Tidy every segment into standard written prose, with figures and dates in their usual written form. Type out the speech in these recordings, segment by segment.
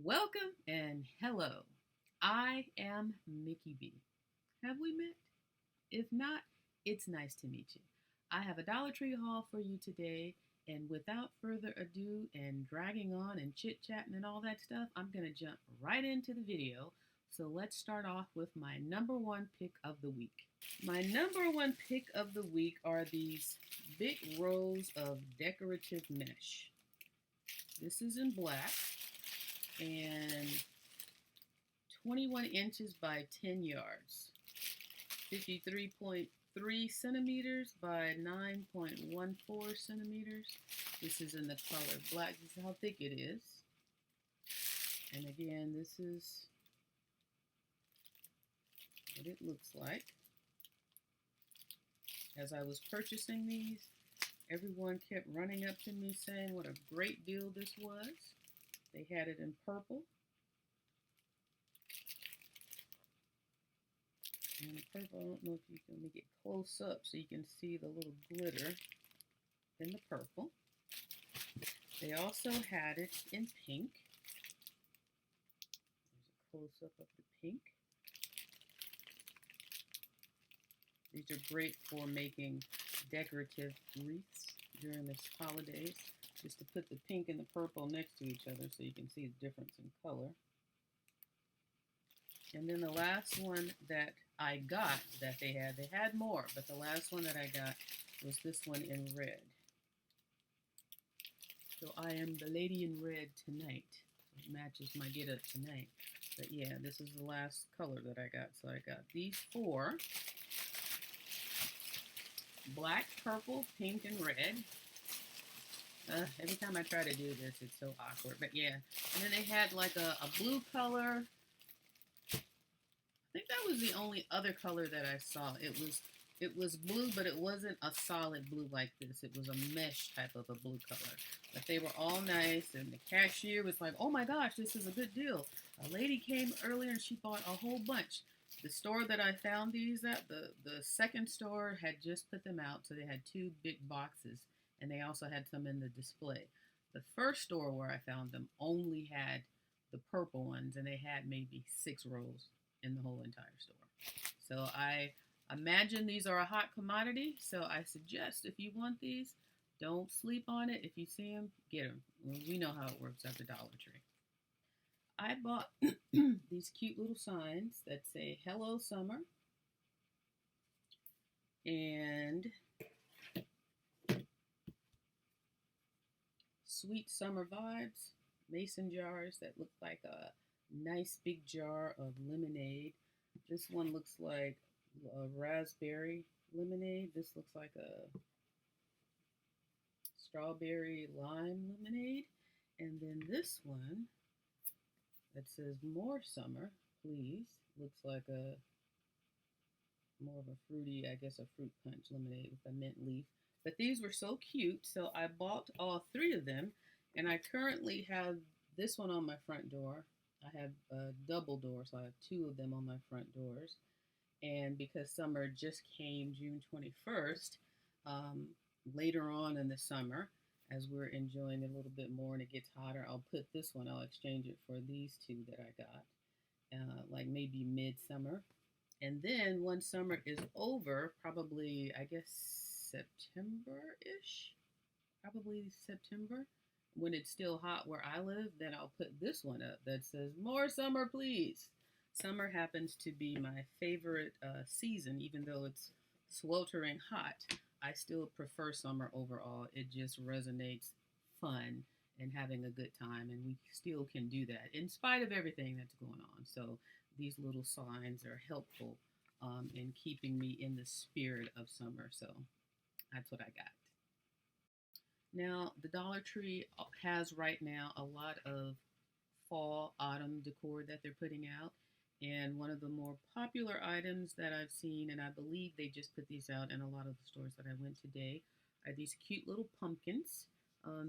Welcome and hello. I am Mickey B. Have we met? If not, it's nice to meet you. I have a Dollar Tree haul for you today, and without further ado and dragging on and chit chatting and all that stuff, I'm going to jump right into the video. So let's start off with my number one pick of the week. My number one pick of the week are these big rolls of decorative mesh. This is in black and 21 inches by 10 yards, 53.3 centimeters by 9.14 centimeters. This is in the color black. This is how thick it is. And again, this is what it looks like. As I was purchasing these, everyone kept running up to me saying what a great deal this was. They had it in purple. And the purple, I don't know if you can make it close up so you can see the little glitter in the purple. They also had it in pink. There's a close-up of the pink. These are great for making decorative wreaths during the holidays. Just to put the pink and the purple next to each other so you can see the difference in color. And then the last one that I got that they had more, but the last one that I got was this one in red. So I am the lady in red tonight. It matches my get up tonight. But yeah, this is the last color that I got. So I got these four. Black, purple, pink, and red. Every time I try to do this, it's so awkward. But yeah, and then they had like a blue color. I think that was the only other color that I saw. It was blue, but it wasn't a solid blue like this. It was a mesh type of a blue color. But they were all nice, and the cashier was like, "Oh my gosh, this is a good deal." A lady came earlier and she bought a whole bunch. The store that I found these at, the second store had just put them out, so they had two big boxes. And they also had some in the display. The first store where I found them only had the purple ones, and they had maybe 6 rolls in the whole entire store. So I imagine these are a hot commodity, so I suggest if you want these, don't sleep on it. If you see them, get them. We know how it works at the Dollar Tree. I bought these cute little signs that say "Hello Summer" and "Sweet Summer Vibes" mason jars that look like a nice big jar of lemonade. This one looks like a raspberry lemonade. This looks like a strawberry lime lemonade. And then this one that says "More Summer, Please" looks like a more of a fruity, I guess a fruit punch lemonade with a mint leaf. But these were so cute, so I bought all 3 of them, and I currently have this one on my front door. I have a double door, so I have 2 of them on my front doors. And because summer just came June 21st, later on in the summer, as we're enjoying it a little bit more and it gets hotter, I'll put this one, I'll exchange it for these 2 that I got, like maybe midsummer. And then once summer is over, probably, I guess, September-ish, probably September, when it's still hot where I live, then I'll put this one up that says "More Summer, Please." Summer happens to be my favorite season, even though it's sweltering hot. I still prefer summer overall. It just resonates fun and having a good time, and we still can do that in spite of everything that's going on. So these little signs are helpful in keeping me in the spirit of summer. So that's what I got. Now, the Dollar Tree has right now a lot of fall, autumn decor that they're putting out. And one of the more popular items that I've seen, and I believe they just put these out in a lot of the stores that I went today, are these cute little pumpkins.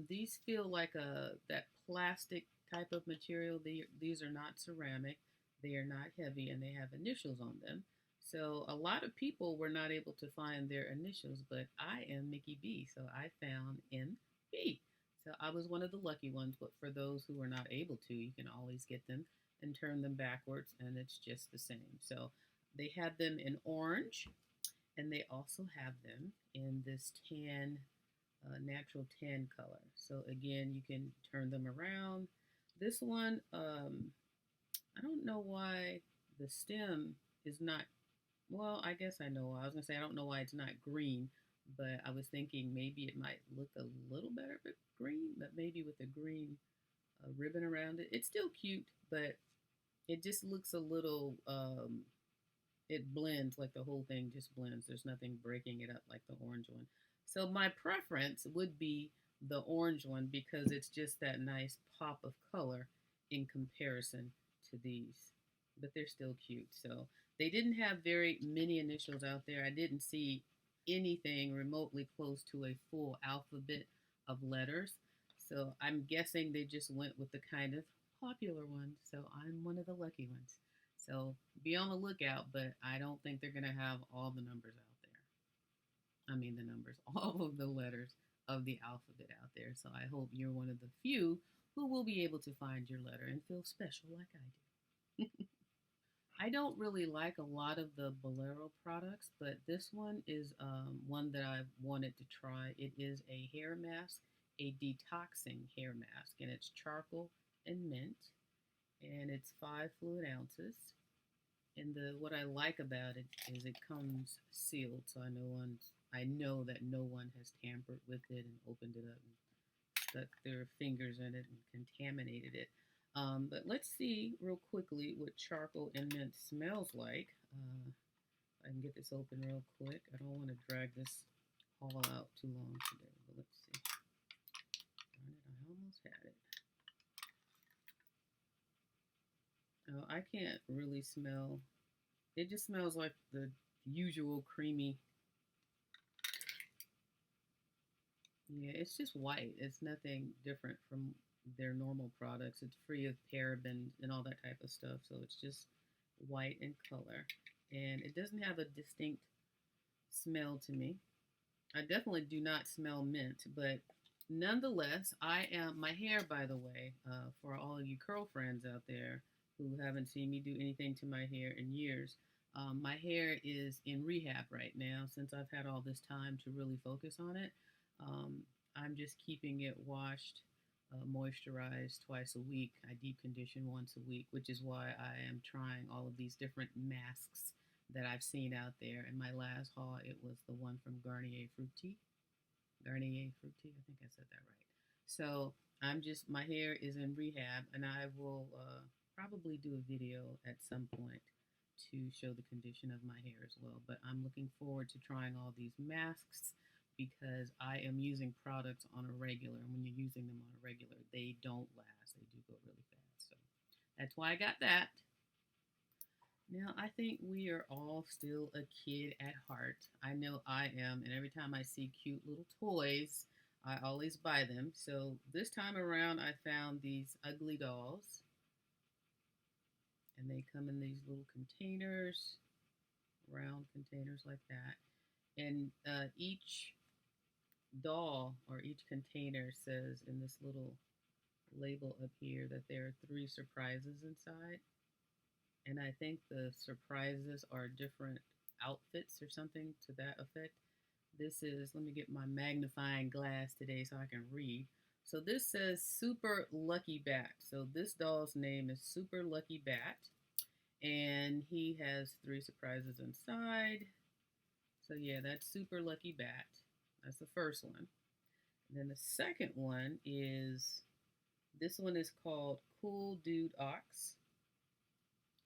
These feel like that plastic type of material. These are not ceramic. They are not heavy, and they have initials on them. So a lot of people were not able to find their initials, but I am Mickey B, so I found MB. So I was one of the lucky ones, but for those who are not able to, you can always get them and turn them backwards, and it's just the same. So they had them in orange, and they also have them in this tan, natural tan color. So again, you can turn them around. This one, I don't know why the stem is not, well, I guess I know. I was gonna say I don't know why it's not green, but I was thinking maybe it might look a little better if it's green, but maybe with a green ribbon around it. It's still cute, but it just looks a little. It blends, like the whole thing just blends. There's nothing breaking it up like the orange one. So my preference would be the orange one because it's just that nice pop of color in comparison to these. But they're still cute. So they didn't have very many initials out there. I didn't see anything remotely close to a full alphabet of letters. So I'm guessing they just went with the kind of popular ones. So I'm one of the lucky ones. So be on the lookout, but I don't think they're going to have all the numbers out there. I mean, the numbers, all of the letters of the alphabet out there. So I hope you're one of the few who will be able to find your letter and feel special like I do. I don't really like a lot of the Bolero products, but this one is one that I've wanted to try. It is a hair mask, a detoxing hair mask, and it's charcoal and mint, and it's 5 fluid ounces. And the what I like about it is it comes sealed, so I know that no one has tampered with it and opened it up and stuck their fingers in it and contaminated it. But let's see real quickly what charcoal and mint smells like. I can get this open real quick. I don't want to drag this haul out too long today, but let's see. Darn it, I almost had it. Oh, I can't really smell. It just smells like the usual creamy. Yeah, it's just white. It's nothing different from their normal products. It's free of parabens and all that type of stuff. So it's just white in color. And it doesn't have a distinct smell to me. I definitely do not smell mint, but nonetheless, my hair, by the way, for all of you curl friends out there who haven't seen me do anything to my hair in years, my hair is in rehab right now since I've had all this time to really focus on it. Um, I'm just keeping it washed, moisturized twice a week. I deep condition once a week, which is why I am trying all of these different masks that I've seen out there. In my last haul, it was the one from Garnier Fructis. Garnier Fructis, I think I said that right. So my hair is in rehab, and I will probably do a video at some point to show the condition of my hair as well. But I'm looking forward to trying all these masks because I am using products on a regular, and when you're using them on a regular, they don't last. They do go really fast. So that's why I got that. Now, I think we are all still a kid at heart. I know I am, and every time I see cute little toys, I always buy them. So this time around, I found these ugly dolls, and they come in these little containers, round containers like that. And each doll or each container says in this little label up here that there are 3 surprises inside. And I think the surprises are different outfits or something to that effect. This is, let me get my magnifying glass today so I can read. So this says Super Lucky Bat. So this doll's name is Super Lucky Bat. And he has 3 surprises inside. So yeah, that's Super Lucky Bat. That's the first one. And then the second one is, this one is called Cool Dude Ox.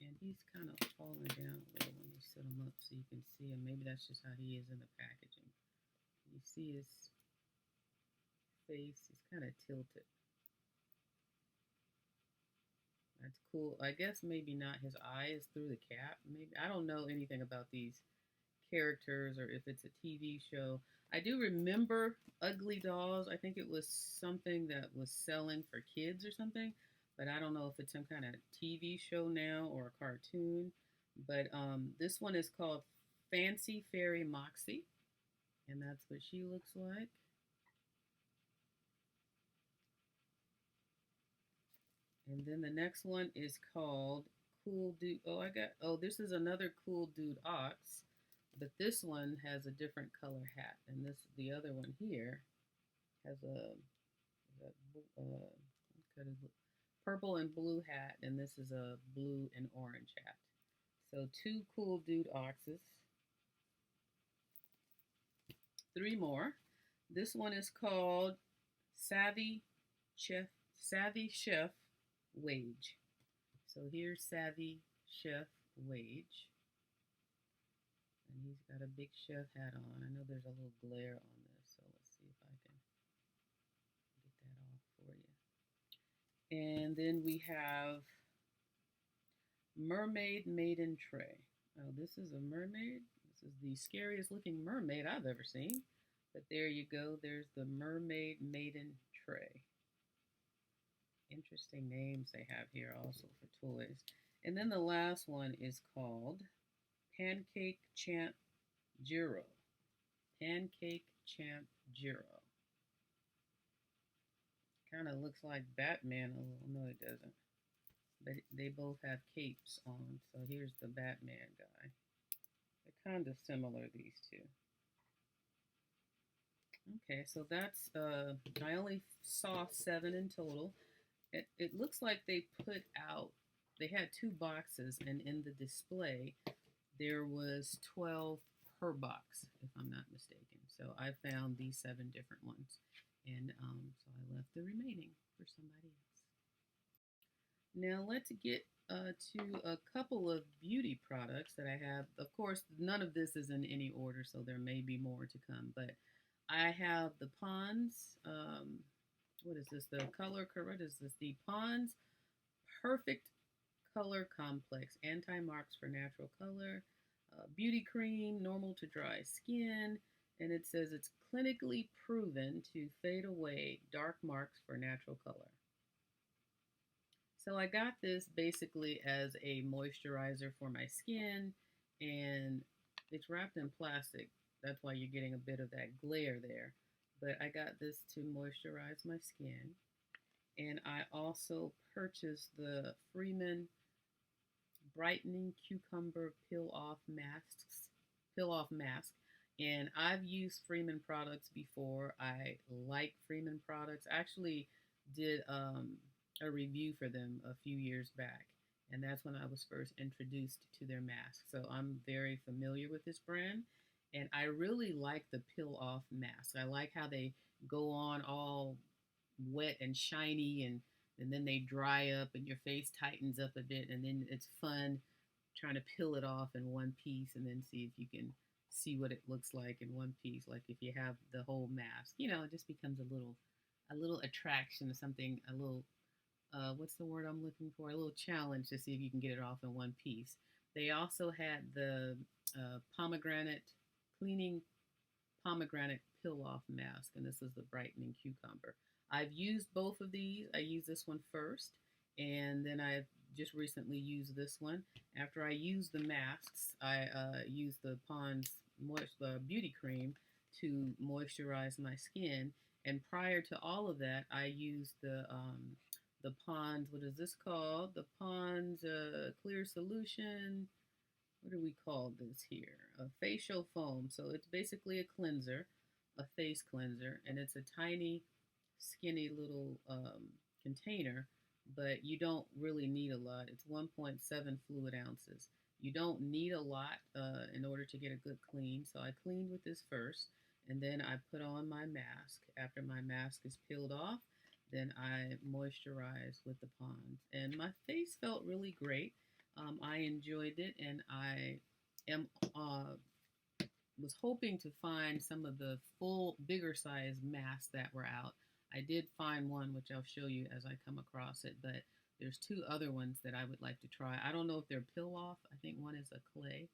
And he's kind of falling down a little. Let me set him up so you can see him. Maybe that's just how he is in the packaging. You see his face, he's kind of tilted. That's cool. I guess maybe not. His eye is through the cap. Maybe I don't know anything about these characters or if it's a TV show. I do remember Ugly Dolls. I think it was something that was selling for kids or something, but I don't know if it's some kind of TV show now or a cartoon. But this one is called Fancy Fairy Moxie, and that's what she looks like. And then the next one is called Cool Dude. This is another Cool Dude Ox, but this one has a different color hat, and the other one here has purple and blue hat, and this is a blue and orange hat. So two Cool Dude Oxes. Three more. This one is called Savvy Chef Savvy Chef Wage. So here's Savvy Chef Wage. And he's got a big chef hat on. I know there's a little glare on this, so let's see if I can get that off for you. And then we have Mermaid Maiden Tray. Oh, this is a mermaid. This is the scariest looking mermaid I've ever seen. But there you go. There's the Mermaid Maiden Tray. Interesting names they have here also for toys. And then the last one is called Pancake Champ Jiro. Pancake Champ Jiro. Kind of looks like Batman a little. No, it doesn't. But they both have capes on. So here's the Batman guy. They're kind of similar, these two. Okay, so that's, I only saw 7 in total. It looks like they put out, they had 2 boxes, and in the display, there was 12 per box, if I'm not mistaken. So I found these 7 different ones, and so I left the remaining for somebody else. Now let's get to a couple of beauty products that I have. Of course, none of this is in any order, so there may be more to come, but I have the Pond's, what is this? What is this? The Pond's Perfect Color Complex, anti-marks for natural color, beauty cream, normal to dry skin, and it says it's clinically proven to fade away dark marks for natural color. So I got this basically as a moisturizer for my skin, and it's wrapped in plastic. That's why you're getting a bit of that glare there. But I got this to moisturize my skin. And I also purchased the Freeman Brightening Cucumber Peel Off Mask. And I've used Freeman products before. I like Freeman products. I actually did a review for them a few years back. And that's when I was first introduced to their mask. So I'm very familiar with this brand. And I really like the peel off mask. I like how they go on all wet and shiny, and then they dry up and your face tightens up a bit, and then it's fun trying to peel it off in one piece and then see if you can see what it looks like in one piece. Like if you have the whole mask, it just becomes a little attraction, something, a little what's the word I'm looking for? A little challenge to see if you can get it off in one piece. They also had the cleaning pomegranate peel off mask, and this is the brightening cucumber. I've used both of these. I used this one first, and then I've just recently used this one. After I used the masks, I used the Pond's beauty cream to moisturize my skin. And prior to all of that, I used the Pond's, what is this called? The Pond's Clear Solution. What do we call this here? A facial foam. So it's basically a cleanser, a face cleanser, and it's a tiny, skinny little container, but you don't really need a lot. It's 1.7 fluid ounces. You don't need a lot in order to get a good clean. So I cleaned with this first, and then I put on my mask. After my mask is peeled off, then I moisturize with the Pond's. And my face felt really great. I enjoyed it, and I was hoping to find some of the bigger size masks that were out. I did find one, which I'll show you as I come across it, but there's 2 other ones that I would like to try. I don't know if they're peel off. I think one is a clay,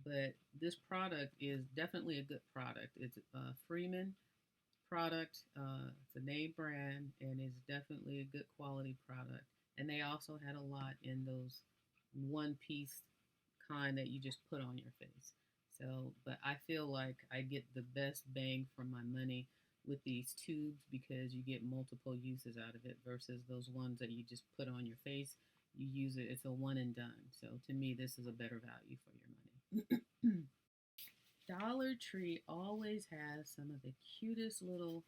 but this product is definitely a good product. It's a Freeman product. It's a name brand, and it's definitely a good quality product. And they also had a lot in those one-piece kind that you just put on your face. So, but I feel like I get the best bang for my money with these tubes because you get multiple uses out of it versus those ones that you just put on your face. You use it, it's a one and done. So to me, this is a better value for your money. Dollar Tree always has some of the cutest little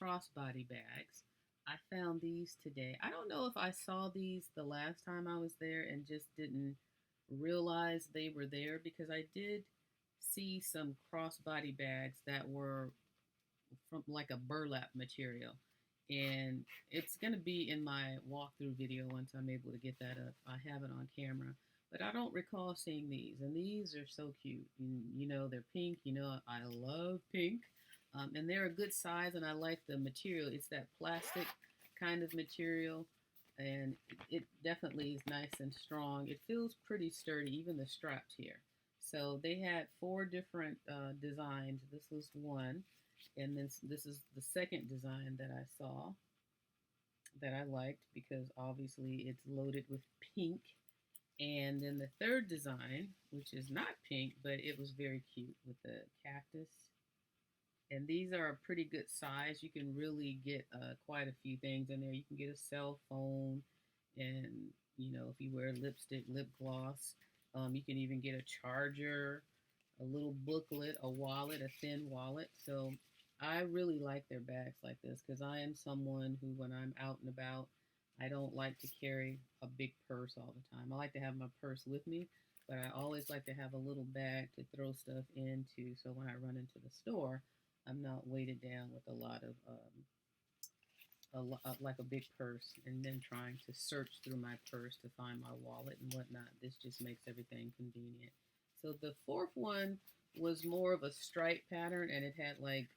crossbody bags. I found these today. I don't know if I saw these the last time I was there and just didn't realize they were there because I did see some crossbody bags that were from like a burlap material. And it's going to be in my walkthrough video once I'm able to get that up. I have it on camera. But I don't recall seeing these. And these are so cute. And, you know, they're pink. You know, I love pink. And they're a good size, and I like the material. It's that plastic kind of material. And it definitely is nice and strong. It feels pretty sturdy, even the straps here. So they had 4 different designs. This was one. And this is the second design that I saw that I liked because obviously it's loaded with pink. And then the third design, which is not pink, but it was very cute with the cactus. And these are a pretty good size. You can really get quite a few things in there. You can get a cell phone, and you know, if you wear lipstick, lip gloss, you can even get a charger, a little booklet, a wallet, a thin wallet. So I really like their bags like this because I am someone who, when I'm out and about, I don't like to carry a big purse all the time. I like to have my purse with me, but I always like to have a little bag to throw stuff into so when I run into the store, I'm not weighted down with a lot of, like a big purse and then trying to search through my purse to find my wallet and whatnot. This just makes everything convenient. So the fourth one was more of a stripe pattern and it had like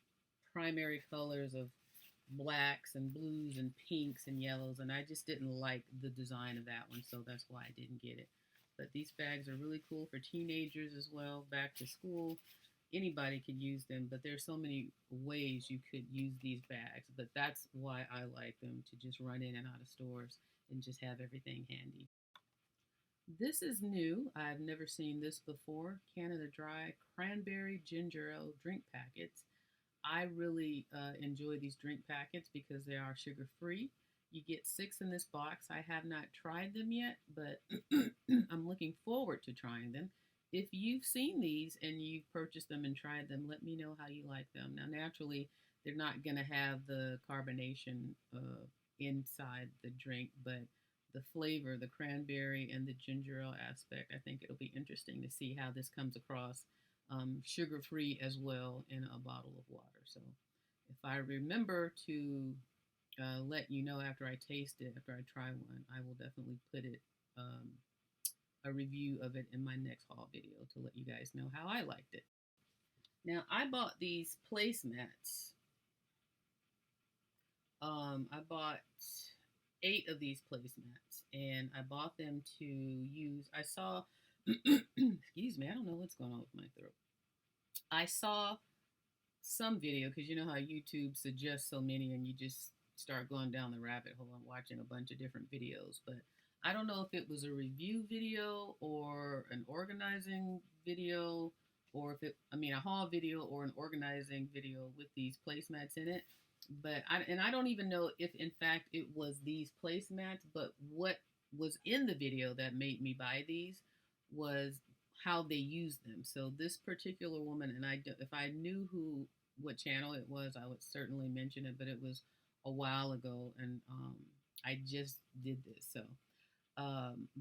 primary colors of blacks and blues and pinks and yellows, and I just didn't like the design of that one, so that's why I didn't get it. But these bags are really cool for teenagers as well, back to school. Anybody could use them, but there's so many ways you could use these bags, but that's why I like them, to just run in and out of stores and just have everything handy. This is new. I've never seen this before. Canada Dry Cranberry Ginger Ale drink packets. I really enjoy these drink packets because they are sugar free. You get 6 in this box. I have not tried them yet, but I'm looking forward to trying them. If you've seen these and you've purchased them and tried them, let me know how you like them. Now, naturally, they're not going to have the carbonation inside the drink, but the flavor, the cranberry and the ginger ale aspect, I think it'll be interesting to see how this comes across sugar-free as well in a bottle of water. So if I remember to let you know after I taste it, after I try one, I will definitely put it, a review of it in my next haul video to let you guys know how I liked it. Now, I bought these placemats. I bought 8 of these placemats, and I bought them to use. I saw, excuse me, I don't know what's going on with my throat. I saw some video, because you know how YouTube suggests so many and you just start going down the rabbit hole and watching a bunch of different videos. But I don't know if it was a review video or an organizing video, or if it, I mean, a haul video or an organizing video with these placemats in it. But I don't even know if in fact it was these placemats, but what was in the video that made me buy these was how they used them. So this particular woman, and if I knew what channel it was, I would certainly mention it, but it was a while ago, and I just did this. So,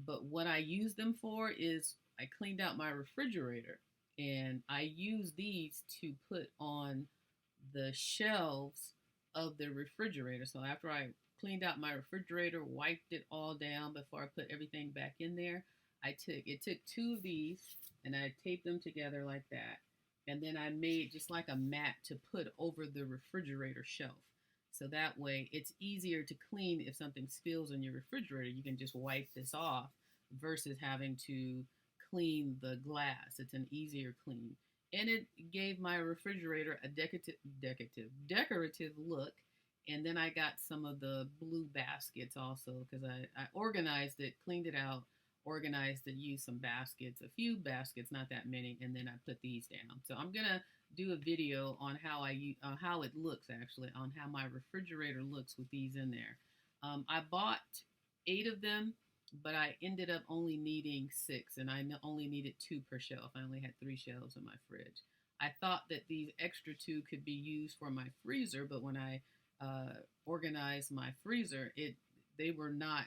but what I use them for is I cleaned out my refrigerator, and I use these to put on the shelves of the refrigerator. So after I cleaned out my refrigerator, wiped it all down before I put everything back in there, it took 2 of these and I taped them together like that. And then I made just like a mat to put over the refrigerator shelf. So that way it's easier to clean if something spills in your refrigerator. You can just wipe this off versus having to clean the glass. It's an easier clean. And it gave my refrigerator a decorative look. And then I got some of the blue baskets also because I organized it, cleaned it out, organized to use some baskets, a few baskets, not that many, and then I put these down. So I'm gonna do a video on how it looks actually, on how my refrigerator looks with these in there. I bought 8 of them, but I ended up only needing 6, and I only needed 2 per shelf. I only had 3 shelves in my fridge. I thought that these extra 2 could be used for my freezer, but when I organized my freezer, they were not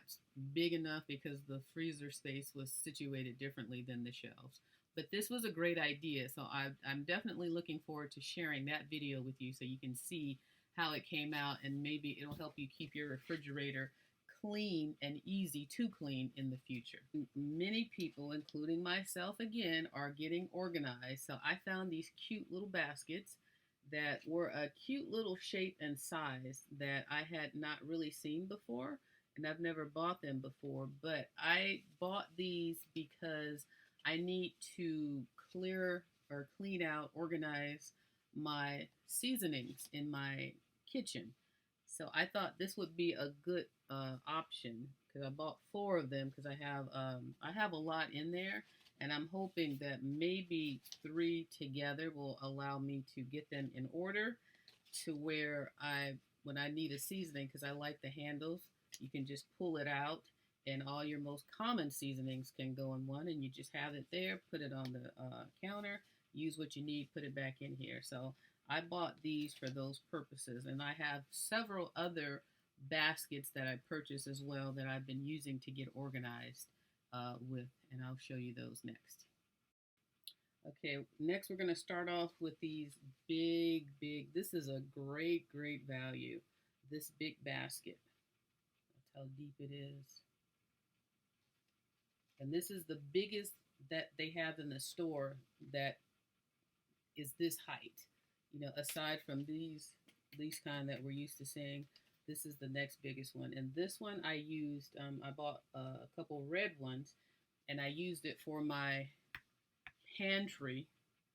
big enough because the freezer space was situated differently than the shelves. But this was a great idea, so I'm definitely looking forward to sharing that video with you so you can see how it came out, and maybe it'll help you keep your refrigerator clean and easy to clean in the future. Many people, including myself again, are getting organized. So I found these cute little baskets that were a cute little shape and size that I had not really seen before, and I've never bought them before, but I bought these because I need to clear or clean out, organize my seasonings in my kitchen. So I thought this would be a good option because I bought 4 of them because I have a lot in there, and I'm hoping that maybe 3 together will allow me to get them in order to where when I need a seasoning, because I like the handles, you can just pull it out and all your most common seasonings can go in one, and you just have it there, put it on the counter, use what you need, put it back in here. So I bought these for those purposes, and I have several other baskets that I purchased as well that I've been using to get organized with, and I'll show you those next. Okay, next we're going to start off with these big, this is a great value, this big basket. That's how deep it is. And this is the biggest that they have in the store that is this height. You know, aside from these kind that we're used to seeing, this is the next biggest one. And this one I used, I bought a couple red ones, and I used it for my pantry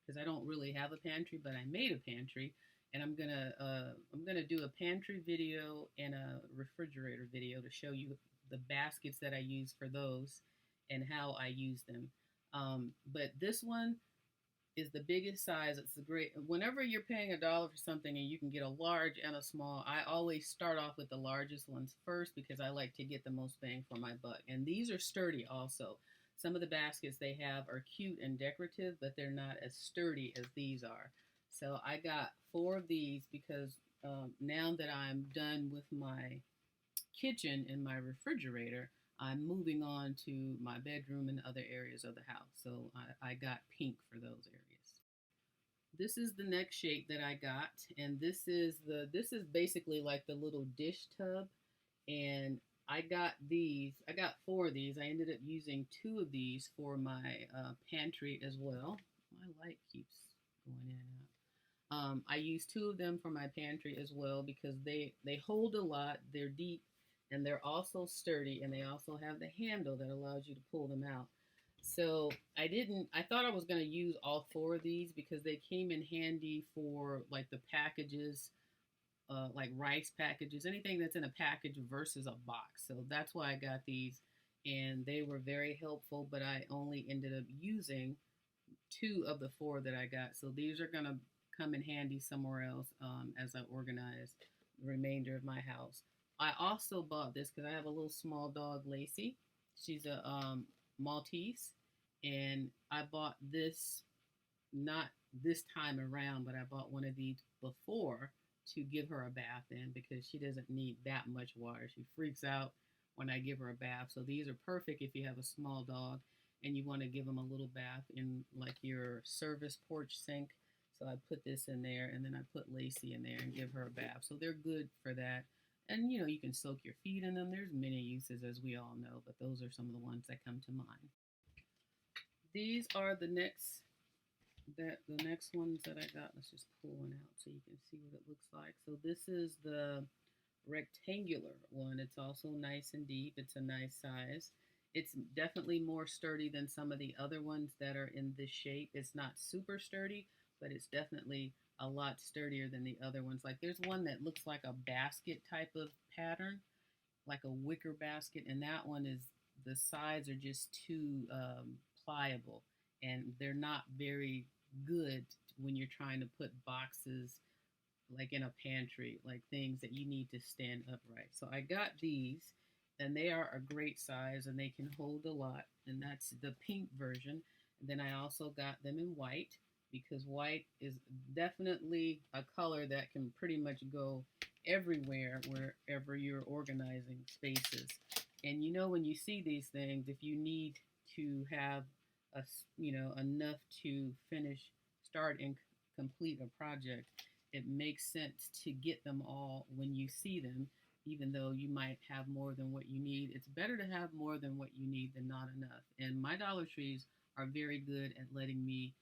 because I don't really have a pantry, but I made a pantry, and I'm gonna do a pantry video and a refrigerator video to show you the baskets that I use for those and how I use them. But this one is the biggest size. It's a great. Whenever you're paying $1 for something and you can get a large and a small, I always start off with the largest ones first because I like to get the most bang for my buck. And these are sturdy also. Some of the baskets they have are cute and decorative, but they're not as sturdy as these are. So I got 4 of these because now that I'm done with my kitchen and my refrigerator, I'm moving on to my bedroom and other areas of the house. So I got pink for those areas. This is the next shape that I got, and this is basically like the little dish tub. And I got 4 of these. I ended up using 2 of these for my pantry as well. My light keeps going in and out. I used 2 of them for my pantry as well because they hold a lot. They're deep, and they're also sturdy, and they also have the handle that allows you to pull them out. So I thought I was going to use all 4 of these because they came in handy for like the packages, like rice packages, anything that's in a package versus a box. So that's why I got these, and they were very helpful, but I only ended up using 2 of the 4 that I got. So these are going to come in handy somewhere else as I organize the remainder of my house. I also bought this because I have a little small dog, Lacey. She's a Maltese, and I bought this not this time around, but I bought one of these before to give her a bath in because she doesn't need that much water. She freaks out when I give her a bath. So these are perfect if you have a small dog and you want to give them a little bath in like your service porch sink. So I put this in there, and then I put Lacey in there and give her a bath. So they're good for that. And, you know, you can soak your feet in them. There's many uses, as we all know, but those are some of the ones that come to mind. These are the next ones that I got. Let's just pull one out so you can see what it looks like. So this is the rectangular one. It's also nice and deep. It's a nice size. It's definitely more sturdy than some of the other ones that are in this shape. It's not super sturdy, but it's definitely a lot sturdier than the other ones. Like there's one that looks like a basket type of pattern, like a wicker basket, and that one is the sides are just too pliable, and they're not very good when you're trying to put boxes like in a pantry, like things that you need to stand upright. So I got these, and they are a great size and they can hold a lot. And that's the pink version. And then I also got them in white because white is definitely a color that can pretty much go everywhere wherever you're organizing spaces. And you know, when you see these things, if you need to have a, enough to start and complete a project, it makes sense to get them all when you see them, even though you might have more than what you need. It's better to have more than what you need than not enough. And my Dollar Trees are very good at letting me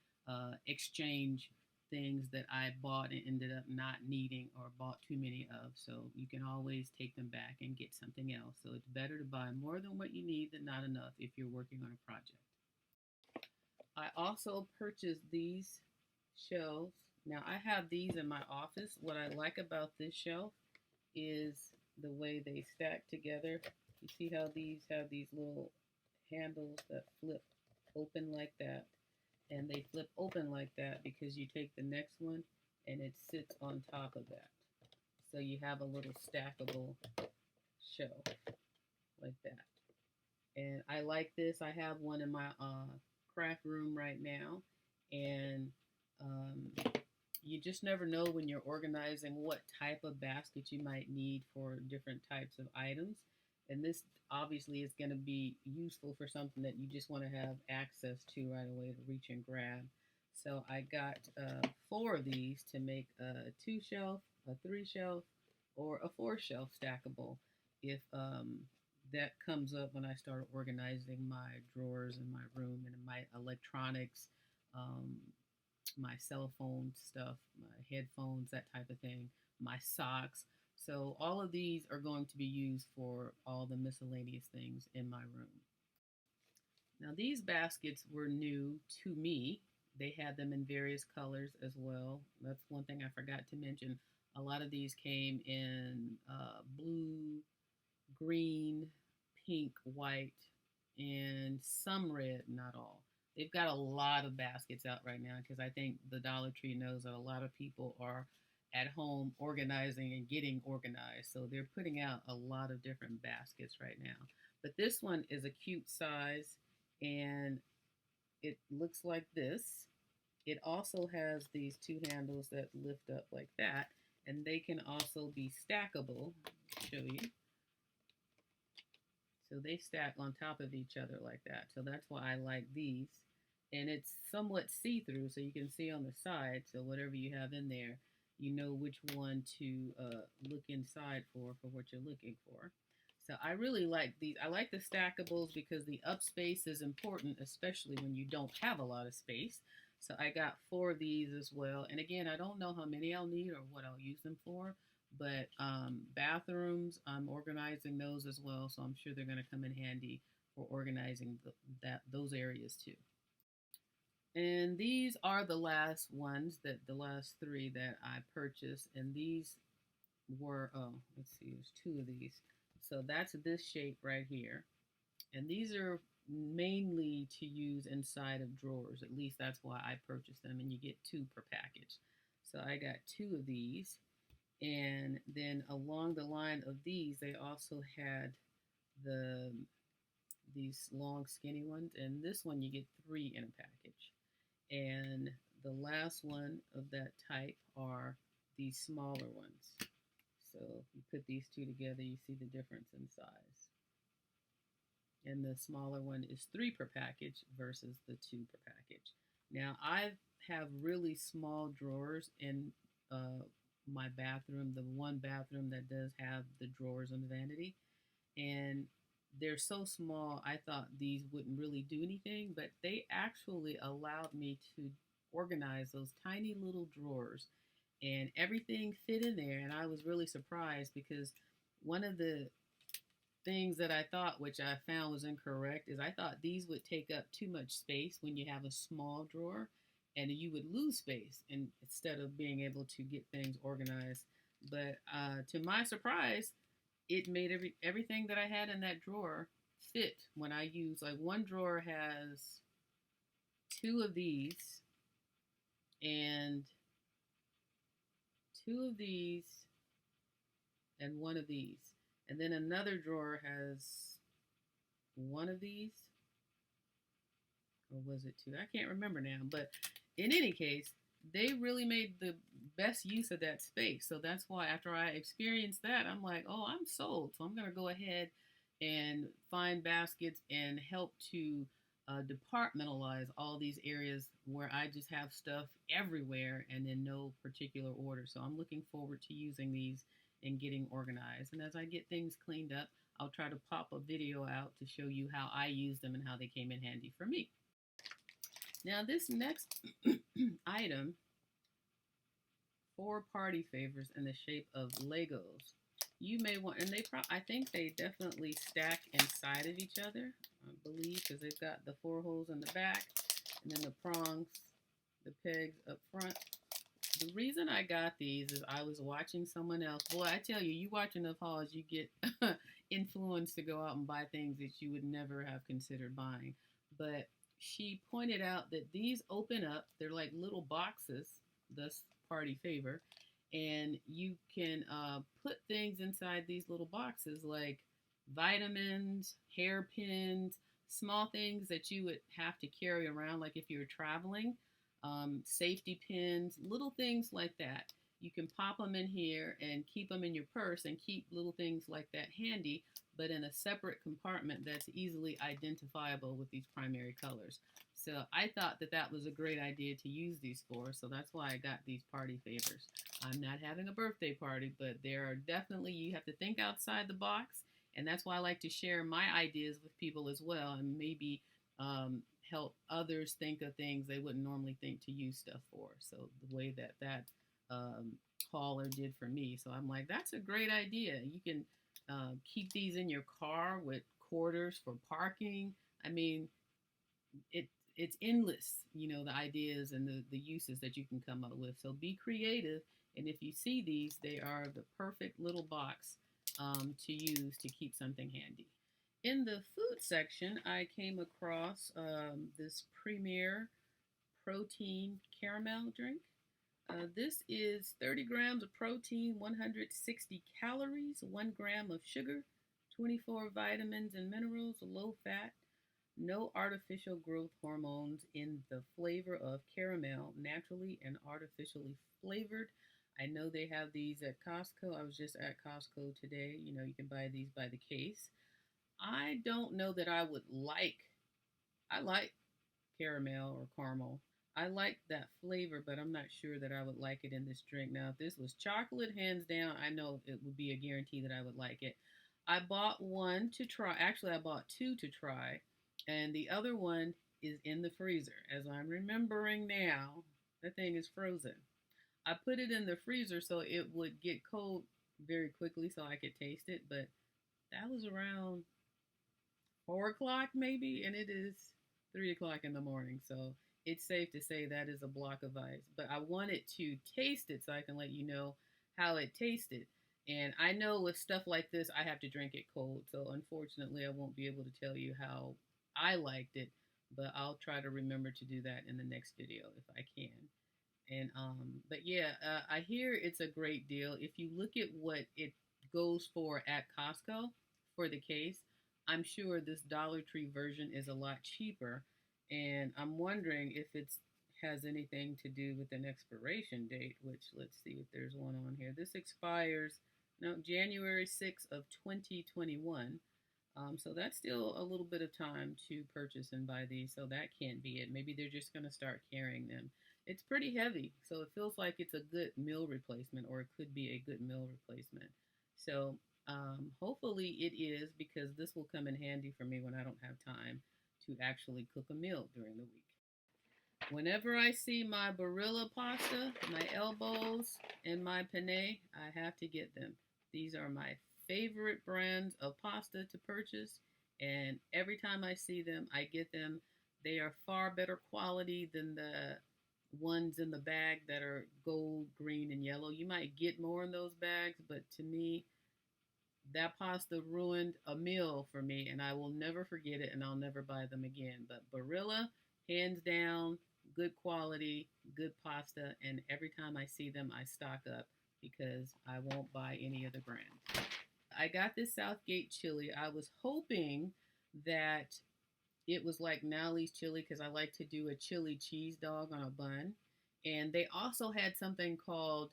exchange things that I bought and ended up not needing or bought too many of. So you can always take them back and get something else. So it's better to buy more than what you need than not enough if you're working on a project. I also purchased these shelves. Now I have these in my office. What I like about this shelf is the way they stack together. You see how these have these little handles that flip open like that, and they flip open like that because you take the next one and it sits on top of that. So you have a little stackable shelf like that. And I like this. I have one in my craft room right now, and you just never know when you're organizing what type of basket you might need for different types of items. And this obviously is going to be useful for something that you just want to have access to right away to reach and grab. So I got 4 of these to make a 2 shelf, a 3 shelf, or a 4 shelf stackable if that comes up when I start organizing my drawers in my room and my electronics, um, my cell phone stuff, my headphones, that type of thing, my socks. So all of these are going to be used for all the miscellaneous things in my room. Now these baskets were new to me. They had them in various colors as well. That's one thing I forgot to mention. A lot of these came in blue, green, pink, white, and some red, not all. They've got a lot of baskets out right now because I think the Dollar Tree knows that a lot of people are at home organizing and getting organized. So they're putting out a lot of different baskets right now. But this one is a cute size and it looks like this. It also has these 2 handles that lift up like that, and they can also be stackable. I'll show you. So they stack on top of each other like that. So that's why I like these. And it's somewhat see-through, so you can see on the side. So whatever you have in there, you know which one to look inside for what you're looking for. So I really like these. I like the stackables because the up space is important, especially when you don't have a lot of space. So I got 4 of these as well. And again, I don't know how many I'll need or what I'll use them for. But bathrooms, I'm organizing those as well, so I'm sure they're going to come in handy for organizing those areas too. And these are the last ones the last 3 that I purchased, and these were let's see, there's 2 of these. So that's this shape right here, and these are mainly to use inside of drawers. At least that's why I purchased them, and you get 2 per package. So I got 2 of these. And then along the line of these, they also had these long skinny ones, and this one you get 3 in a package. And the last one of that type are these smaller ones. So if you put these 2 together, you see the difference in size. And the smaller one is 3 per package versus the 2 per package. Now I have really small drawers in my bathroom, the one bathroom that does have the drawers on the vanity, and they're so small I thought these wouldn't really do anything, but they actually allowed me to organize those tiny little drawers, and everything fit in there. And I was really surprised because one of the things that I thought, which I found was incorrect, is I thought these would take up too much space when you have a small drawer, and you would lose space instead of being able to get things organized. But to my surprise, it made everything that I had in that drawer fit when I use, like one drawer has two of these and two of these and one of these. And then another drawer has one of these, or was it two? I can't remember now. But in any case, they really made the best use of that space. So that's why after I experienced that, I'm like, oh, I'm sold. So I'm going to go ahead and find baskets and help to departmentalize all these areas where I just have stuff everywhere and in no particular order. So I'm looking forward to using these and getting organized. And as I get things cleaned up, I'll try to pop a video out to show you how I use them and how they came in handy for me. Now this next item, 4 party favors in the shape of Legos. You may want, and I think they definitely stack inside of each other, I believe, because they've got the 4 holes in the back, and then the prongs, the pegs up front. The reason I got these is I was watching someone else. Boy, I tell you, you watch enough hauls, you get influenced to go out and buy things that you would never have considered buying. But she pointed out that these open up. They're like little boxes, thus party favor. And you can put things inside these little boxes like vitamins, hairpins, small things that you would have to carry around, like if you're traveling, safety pins, little things like that. You can pop them in here and keep them in your purse and keep little things like that handy, but in a separate compartment that's easily identifiable with these primary colors. So I thought that that was a great idea to use these for, so that's why I got these party favors. I'm not having a birthday party, but there are definitely, you have to think outside the box, and that's why I like to share my ideas with people as well, and maybe help others think of things they wouldn't normally think to use stuff for. So the way that hauler did for me. So I'm like, that's a great idea. You can keep these in your car with quarters for parking. I mean, it's endless, the ideas and the uses that you can come up with. So be creative. And if you see these, they are the perfect little box to use to keep something handy. In the food section, I came across this Premier Protein Caramel drink. This is 30 grams of protein, 160 calories, 1 gram of sugar, 24 vitamins and minerals, low fat, no artificial growth hormones in the flavor of caramel, naturally and artificially flavored. I know they have these at Costco. I was just at Costco today. You can buy these by the case. I don't know that I like caramel or caramel. I like that flavor, but I'm not sure that I would like it in this drink. Now, if this was chocolate, hands down, I know it would be a guarantee that I would like it. I bought one to try. Actually, I bought 2 to try, and the other one is in the freezer. As I'm remembering now, the thing is frozen. I put it in the freezer so it would get cold very quickly so I could taste it, but that was around 4 o'clock maybe, and it is 3 o'clock in the morning. So it's safe to say that is a block of ice. But I wanted to taste it so I can let you know how it tasted. And I know with stuff like this, I have to drink it cold. So unfortunately, I won't be able to tell you how I liked it. But I'll try to remember to do that in the next video if I can. And but yeah, I hear it's a great deal. If you look at what it goes for at Costco for the case, I'm sure this Dollar Tree version is a lot cheaper. And I'm wondering if it has anything to do with an expiration date, which let's see if there's one on here. This expires January 6th of 2021. So that's still a little bit of time to purchase and buy these. So that can't be it. Maybe they're just going to start carrying them. It's pretty heavy, so it feels like it's a good meal replacement, or it could be a good meal replacement. So hopefully it is, because this will come in handy for me when I don't have time to actually cook a meal during the week. Whenever I see my Barilla pasta, my elbows, and my penne, I have to get them. These are my favorite brands of pasta to purchase, and every time I see them, I get them. They are far better quality than the ones in the bag that are gold, green, and yellow. You might get more in those bags, but to me, that pasta ruined a meal for me, and I will never forget it, and I'll never buy them again. But Barilla, hands down, good quality, good pasta, and every time I see them, I stock up because I won't buy any other brand. I got this Southgate chili. I was hoping that it was like Nally's chili because I like to do a chili cheese dog on a bun. And they also had something called,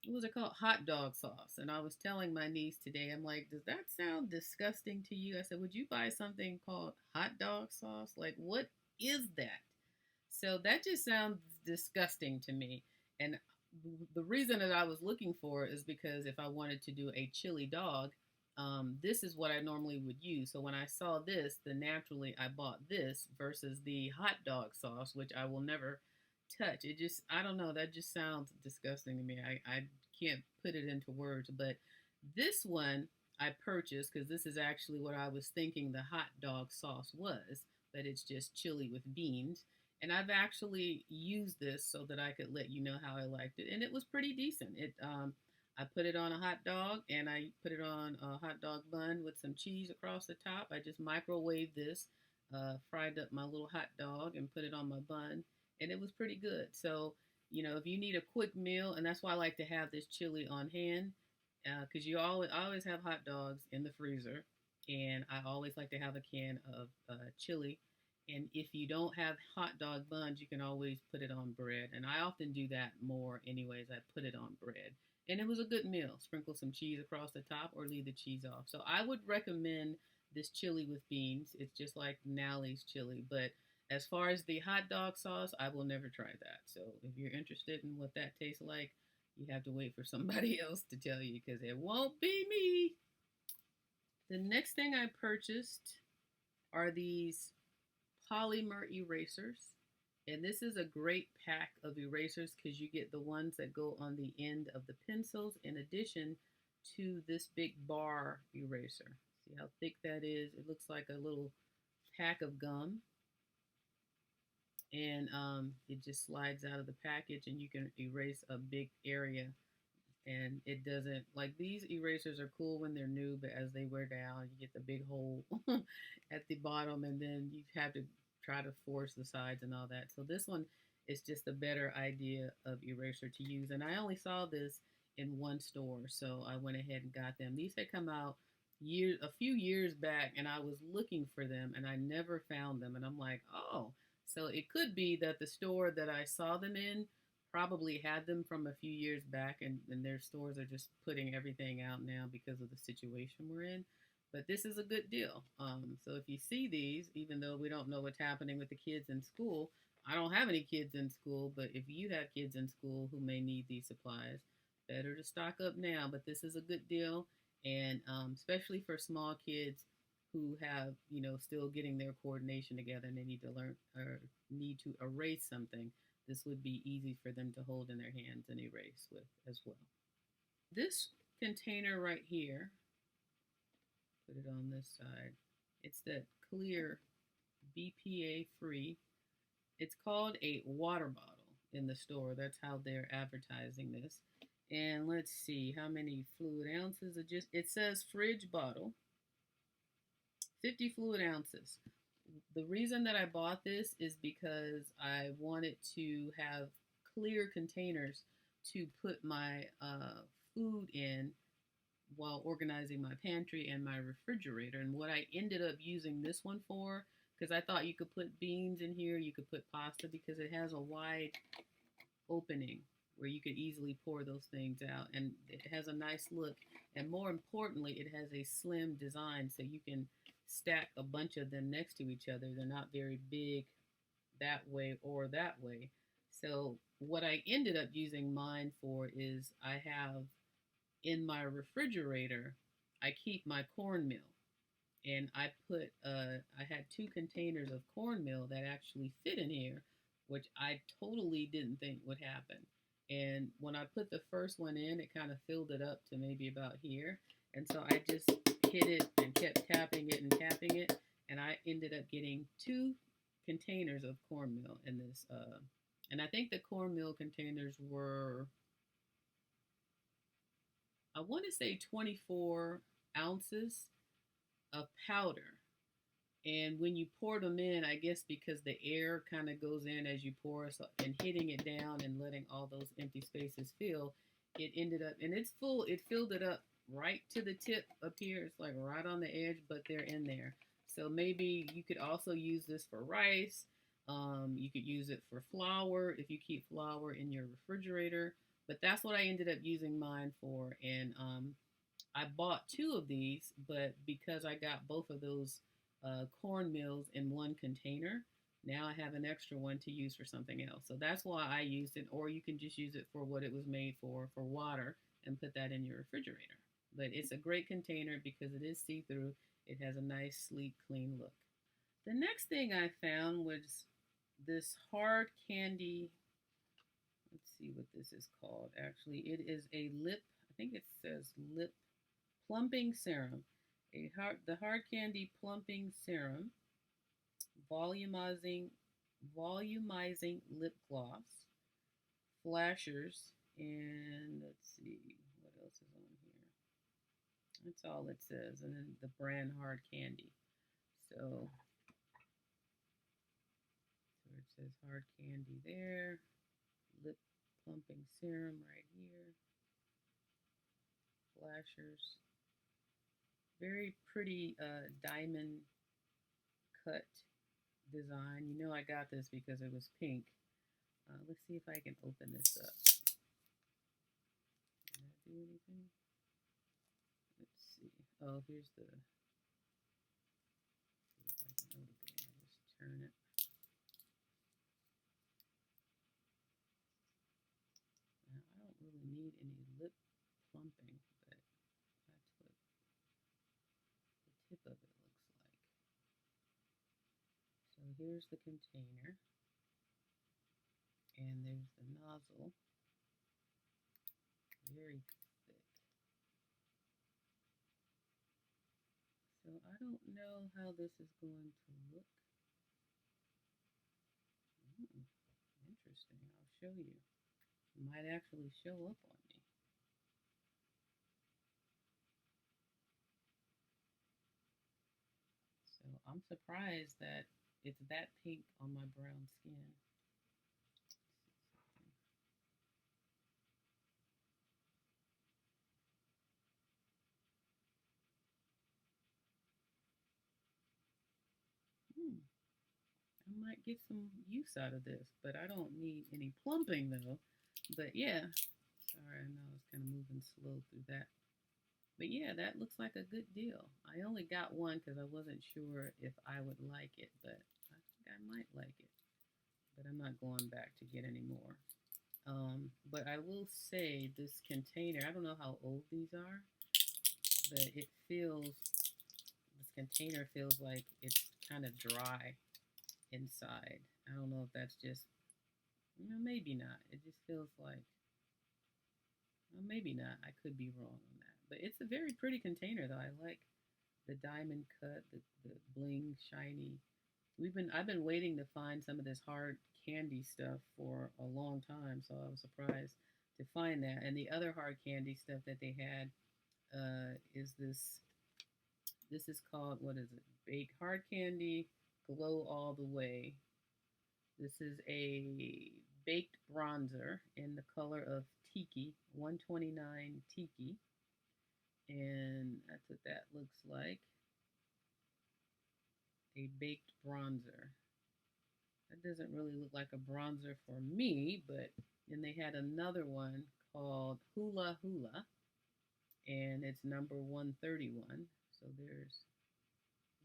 what was it called? Hot dog sauce. And I was telling my niece today, I'm like, does that sound disgusting to you? I said, would you buy something called hot dog sauce? Like, what is that? So that just sounds disgusting to me. And the reason that I was looking for it is because if I wanted to do a chili dog, this is what I normally would use. So when I saw this, then naturally I bought this versus the hot dog sauce, which I will never touch. It just, I don't know, that just sounds disgusting to me. I can't put it into words, but this one I purchased because this is actually what I was thinking the hot dog sauce was, but it's just chili with beans. And I've actually used this so that I could let you know how I liked it, and it was pretty decent. I put it on a hot dog, and I put it on a hot dog bun with some cheese across the top. I just microwaved this, fried up my little hot dog, and put it on my bun, and it was pretty good. So, if you need a quick meal, and that's why I like to have this chili on hand, because I always have hot dogs in the freezer, and I always like to have a can of chili. And if you don't have hot dog buns, you can always put it on bread. And I often do that more, anyways. I put it on bread. And it was a good meal. Sprinkle some cheese across the top or leave the cheese off. So I would recommend this chili with beans. It's just like Nally's chili. But as far as the hot dog sauce, I will never try that. So if you're interested in what that tastes like, you have to wait for somebody else to tell you because it won't be me. The next thing I purchased are these polymer erasers. And this is a great pack of erasers because you get the ones that go on the end of the pencils in addition to this big bar eraser. See how thick that is? It looks like a little pack of gum. And it just slides out of the package and you can erase a big area. And it doesn't, like these erasers are cool when they're new, but as they wear down, you get the big hole at the bottom, and then you have to try to force the sides and all that. So this one is just a better idea of eraser to use. And I only saw this in one store, so I went ahead and got them. These had come out a few years back, and I was looking for them, and I never found them. And I'm like, oh, so it could be that the store that I saw them in probably had them from a few years back, and their stores are just putting everything out now because of the situation we're in. But this is a good deal. So if you see these, even though we don't know what's happening with the kids in school, I don't have any kids in school, but if you have kids in school who may need these supplies, better to stock up now. But this is a good deal, and especially for small kids who have, still getting their coordination together and they need to learn or need to erase something, this would be easy for them to hold in their hands and erase with as well. This container right here, put it on this side, it's that clear BPA free. It's called a water bottle in the store. That's how they're advertising this. And let's see how many fluid ounces. It says fridge bottle, 50 fluid ounces. The reason that I bought this is because I wanted to have clear containers to put my food in while organizing my pantry and my refrigerator. And what I ended up using this one for, because I thought you could put beans in here, you could put pasta, because it has a wide opening where you could easily pour those things out. And it has a nice look. And more importantly, it has a slim design so you can stack a bunch of them next to each other. They're not very big that way or that way. So what I ended up using mine for is I have in my refrigerator, I keep my cornmeal. And I had 2 containers of cornmeal that actually fit in here, which I totally didn't think would happen. And when I put the first one in, it kind of filled it up to maybe about here. And so I just hit it and kept tapping it and tapping it. And I ended up getting 2 containers of cornmeal in this. And I think the cornmeal containers were I want to say 24 ounces of powder. And when you pour them in, I guess because the air kind of goes in as you pour, so, and hitting it down and letting all those empty spaces fill, it ended up, and it's full, it filled it up right to the tip up here. It's like right on the edge, but they're in there. So maybe you could also use this for rice. You could use it for flour if you keep flour in your refrigerator. But that's what I ended up using mine for. And I bought two of these, but because I got both of those corn meals in one container, now I have an extra one to use for something else. So that's why I used it, or you can just use it for what it was made for water, and put that in your refrigerator. But it's a great container because it is see through. It has a nice, sleek, clean look. The next thing I found was this hard candy. Let's see what this is called. Actually, it is a lip, I think it says lip plumping serum. The hard candy plumping serum, volumizing volumizing lip gloss, flashers, and let's see what else is on here. That's all it says, and then the brand hard candy. So it says hard candy there, lip plumping serum right here, flashers, very pretty diamond cut design. You know I got this because it was pink. Let's see if I can open this up. Can I do anything? Let's see. Oh, here's the. See if I can open it. I'll just turn it. Now, I don't really need any lip plumping, but that's what the tip of it looks like. So here's the container, and there's the nozzle. Very thick. So I don't know how this is going to look. Interesting. I'll show you. It might actually show up on me. So I'm surprised that it's that pink on my brown skin. Hmm. I might get some use out of this, but I don't need any plumping though. But yeah, sorry, I know I was kind of moving slow through that. But yeah, that looks like a good deal. I only got one because I wasn't sure if I would like it, but I think I might like it. But I'm not going back to get any more. But I will say this container, I don't know how old these are, but this container feels like it's kind of dry inside. I don't know if that's just, maybe not. It just feels like, well, maybe not. I could be wrong on that. But it's a very pretty container, though. I like the diamond cut, the bling, shiny. I've been waiting to find some of this hard candy stuff for a long time, so I was surprised to find that. And the other hard candy stuff that they had is this. This is called, what is it? Bake hard candy, glow all the way. This is a baked bronzer in the color of tiki, 129 tiki, and that's what that looks like. A baked bronzer. That doesn't really look like a bronzer for me, but then they had another one called Hula Hula, and it's number 131. So there's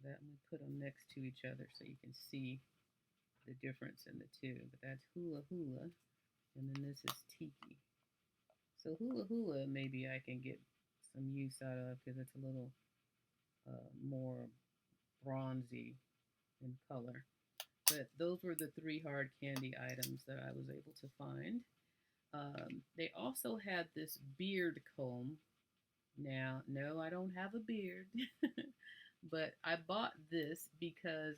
that. Let me put them next to each other so you can see the difference in the two. But that's Hula Hula, and then this is Tiki. So Hula Hula, maybe I can get some use out of because it's a little more bronzy in color. But those were the three hard candy items that I was able to find. They also had this beard comb. Now, no, I don't have a beard, but I bought this because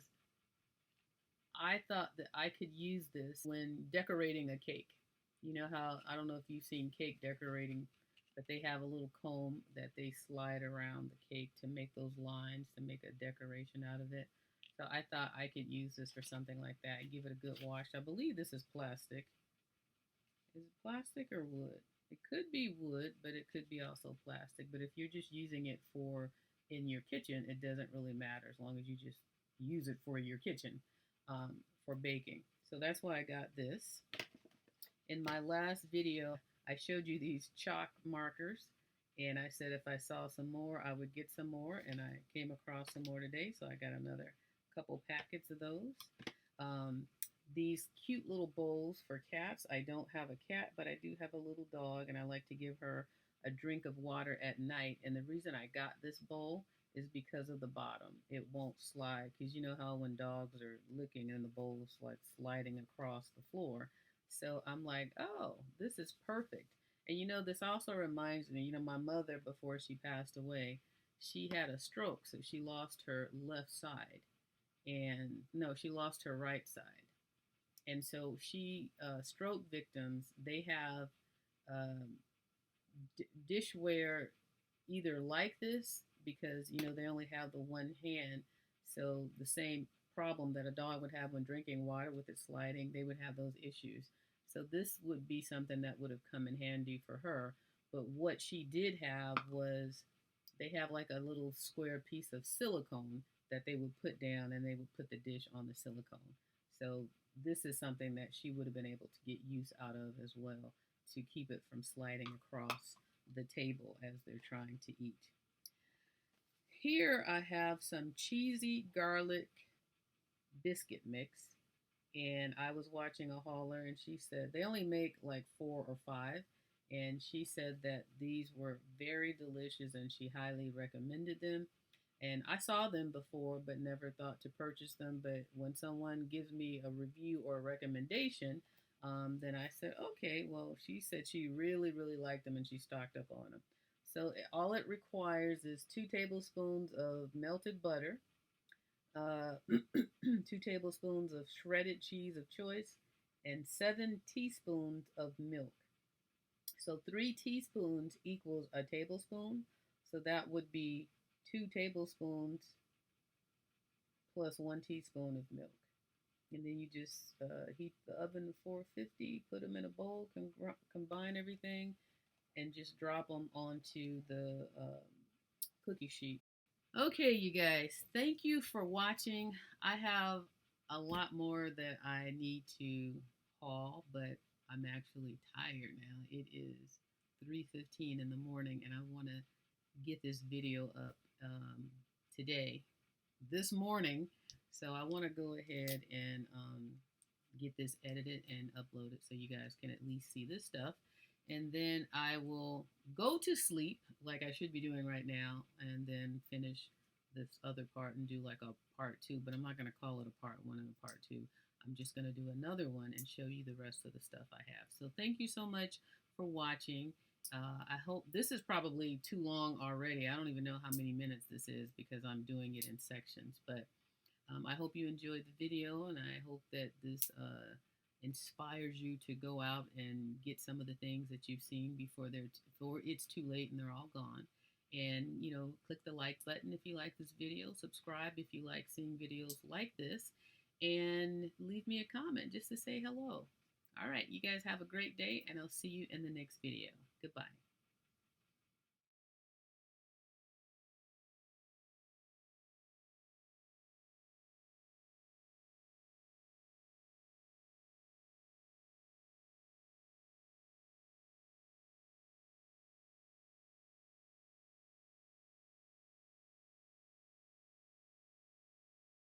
I thought that I could use this when decorating a cake. You know how, I don't know if you've seen cake decorating but they have a little comb that they slide around the cake to make those lines to make a decoration out of it. So I thought I could use this for something like that and give it a good wash. I believe this is plastic. Is it plastic or wood? It could be wood, but it could be also plastic. But if you're just using it for in your kitchen, it doesn't really matter as long as you just use it for your kitchen for baking. So that's why I got this. In my last video, I showed you these chalk markers, and I said if I saw some more, I would get some more, and I came across some more today, so I got another couple packets of those. Um, these cute little bowls for cats. I don't have a cat, but I do have a little dog, and I like to give her a drink of water at night. And the reason I got this bowl is because of the bottom. It won't slide, because you know how when dogs are licking and the bowl's like sliding across the floor. So I'm like, oh, this is perfect. And you know, this also reminds me, you know, my mother, before she passed away, she had a stroke. So she lost her left side. And no, she lost her right side. And so stroke victims, they have um, dishware either like this because, you know, they only have the one hand. So the same problem that a dog would have when drinking water with it sliding, they would have those issues. So this would be something that would have come in handy for her. But what she did have was they have like a little square piece of silicone that they would put down and they would put the dish on the silicone. So this is something that she would have been able to get use out of as well to keep it from sliding across the table as they're trying to eat. Here I have some cheesy garlic biscuit mix, and I was watching a hauler and she said they only make like 4 or 5, and she said that these were very delicious and she highly recommended them. And I saw them before but never thought to purchase them, but when someone gives me a review or a recommendation, then I said, okay, well, she said she really, really liked them and she stocked up on them. So all it requires is 2 tablespoons of melted butter, uh, 2 tablespoons of shredded cheese of choice, and 7 teaspoons of milk. So 3 teaspoons equals a tablespoon. So that would be 2 tablespoons plus 1 teaspoon of milk. And then you just heat the oven to 450, put them in a bowl, combine everything, and just drop them onto the cookie sheet. Okay, you guys, thank you for watching. I have a lot more that I need to haul, but I'm actually tired now. It is 3:15 in the morning, and I want to get this video up today, this morning. So I want to go ahead and get this edited and upload it so you guys can at least see this stuff. And then I will go to sleep like I should be doing right now and then finish this other part and do like a part 2, but I'm not going to call it a part 1 and a part 2. I'm just going to do another one and show you the rest of the stuff I have. So thank you so much for watching. I hope this is probably too long already. I don't even know how many minutes this is because I'm doing it in sections, but I hope you enjoyed the video, and I hope that this inspires you to go out and get some of the things that you've seen before it's too late and they're all gone. And, you know, click the like button if you like this video, subscribe if you like seeing videos like this, and leave me a comment just to say hello. All right, you guys have a great day, and I'll see you in the next video. Goodbye.